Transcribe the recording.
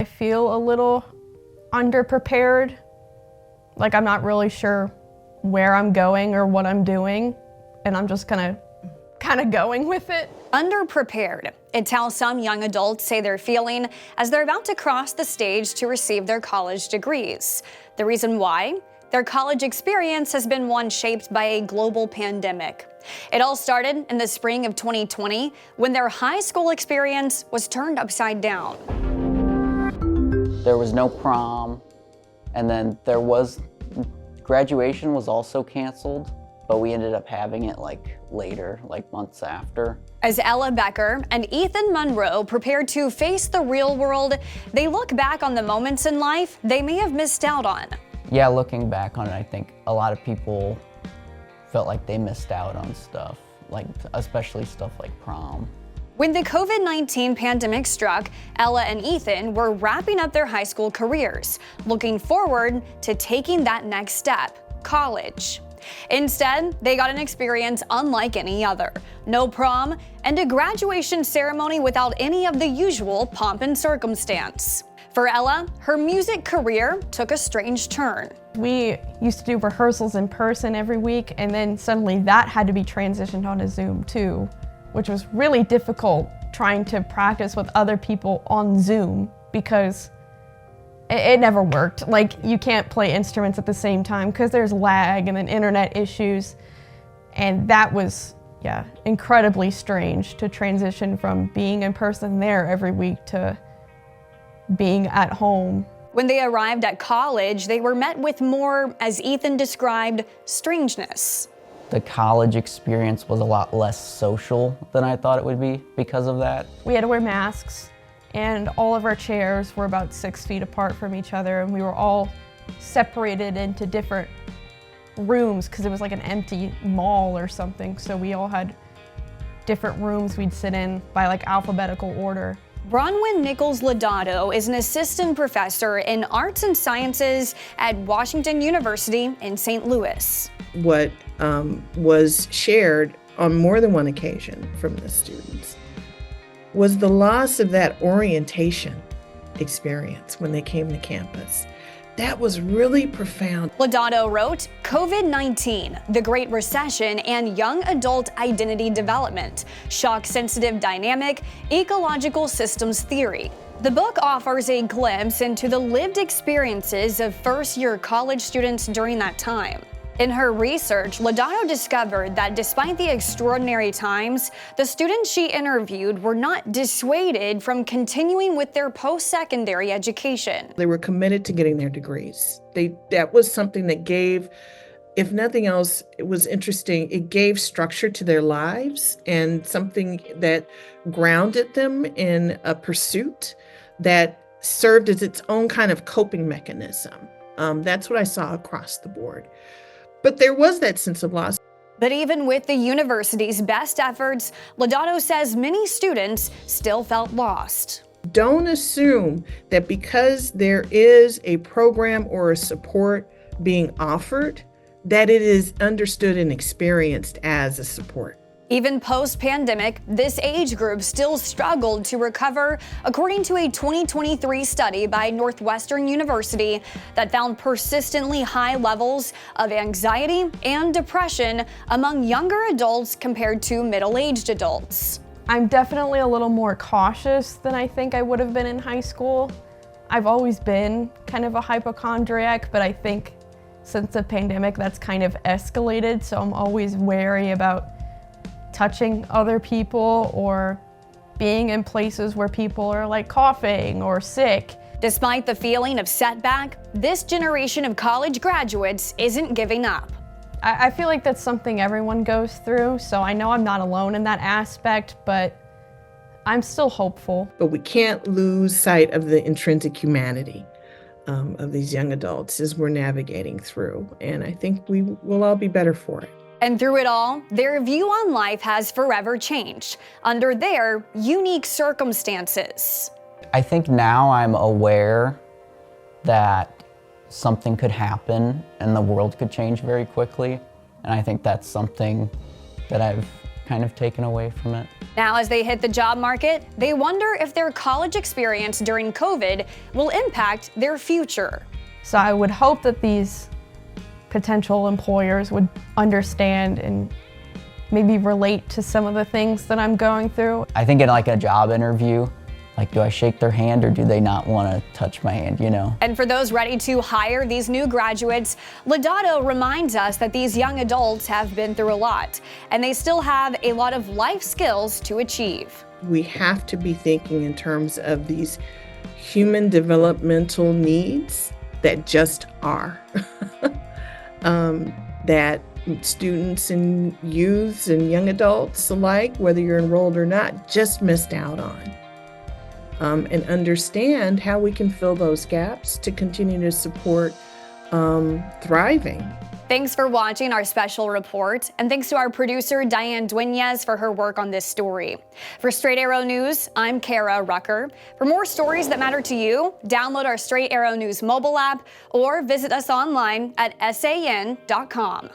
I feel a little underprepared, like I'm not really sure where I'm going or what I'm doing, and I'm just kind of going with it. Underprepared. It's how some young adults say they're feeling as they're about to cross the stage to receive their college degrees. The reason why? Their college experience has been one shaped by a global pandemic. It all started in the spring of 2020 when their high school experience was turned upside down. There was no prom, and then graduation was also canceled, but we ended up having it later, months after. As Ella Becker and Ethan Monroe prepare to face the real world, they look back on the moments in life they may have missed out on. Yeah, looking back on it, I think a lot of people felt like they missed out on stuff, especially stuff like prom. When the COVID-19 pandemic struck, Ella and Ethan were wrapping up their high school careers, looking forward to taking that next step, college. Instead, they got an experience unlike any other. No prom, and a graduation ceremony without any of the usual pomp and circumstance. For Ella, her music career took a strange turn. We used to do rehearsals in person every week, and then suddenly that had to be transitioned onto Zoom too, which was really difficult trying to practice with other people on Zoom because it never worked. You can't play instruments at the same time because there's lag and then internet issues. And that was, incredibly strange to transition from being in person there every week to being at home. When they arrived at college, they were met with more, as Ethan described, strangeness. The college experience was a lot less social than I thought it would be because of that. We had to wear masks, and all of our chairs were about 6 feet apart from each other, and we were all separated into different rooms because it was like an empty mall or something, so we all had different rooms we'd sit in by alphabetical order. Bronwyn Nichols Lodato is an assistant professor in arts and sciences at Washington University in St. Louis. What was shared on more than one occasion from the students was the loss of that orientation experience when they came to campus. That was really profound. Lodato wrote, COVID-19, the Great Recession and Young Adult Identity Development, Shock-Sensitive Dynamic, Ecological Systems Theory. The book offers a glimpse into the lived experiences of first-year college students during that time. In her research, Lodato discovered that despite the extraordinary times, the students she interviewed were not dissuaded from continuing with their post-secondary education. They were committed to getting their degrees. That was something that gave, if nothing else, it was interesting, it gave structure to their lives and something that grounded them in a pursuit that served as its own kind of coping mechanism. That's what I saw across the board. But there was that sense of loss. But even with the university's best efforts, Lodato says many students still felt lost. Don't assume that because there is a program or a support being offered, that it is understood and experienced as a support. Even post-pandemic, this age group still struggled to recover, according to a 2023 study by Northwestern University that found persistently high levels of anxiety and depression among younger adults compared to middle-aged adults. I'm definitely a little more cautious than I think I would have been in high school. I've always been kind of a hypochondriac, but I think since the pandemic that's kind of escalated, so I'm always wary about touching other people or being in places where people are coughing or sick. Despite the feeling of setback, this generation of college graduates isn't giving up. I feel like that's something everyone goes through, so I know I'm not alone in that aspect, but I'm still hopeful. But we can't lose sight of the intrinsic humanity of these young adults as we're navigating through, and I think we will all be better for it. And through it all, their view on life has forever changed under their unique circumstances. I think now I'm aware that something could happen and the world could change very quickly. And I think that's something that I've kind of taken away from it. Now, as they hit the job market, they wonder if their college experience during COVID will impact their future. So I would hope that these potential employers would understand and maybe relate to some of the things that I'm going through. I think in like a job interview, like, do I shake their hand or do they not want to touch my hand, you know? And for those ready to hire these new graduates, Lodato reminds us that these young adults have been through a lot, and they still have a lot of life skills to achieve. We have to be thinking in terms of these human developmental needs that just are. That students and youths and young adults alike, whether you're enrolled or not, just missed out on. And understand how we can fill those gaps to continue to support thriving. Thanks for watching our special report, and thanks to our producer, Diane Dueñas, for her work on this story. For Straight Arrow News, I'm Kara Rucker. For more stories that matter to you, download our Straight Arrow News mobile app or visit us online at san.com.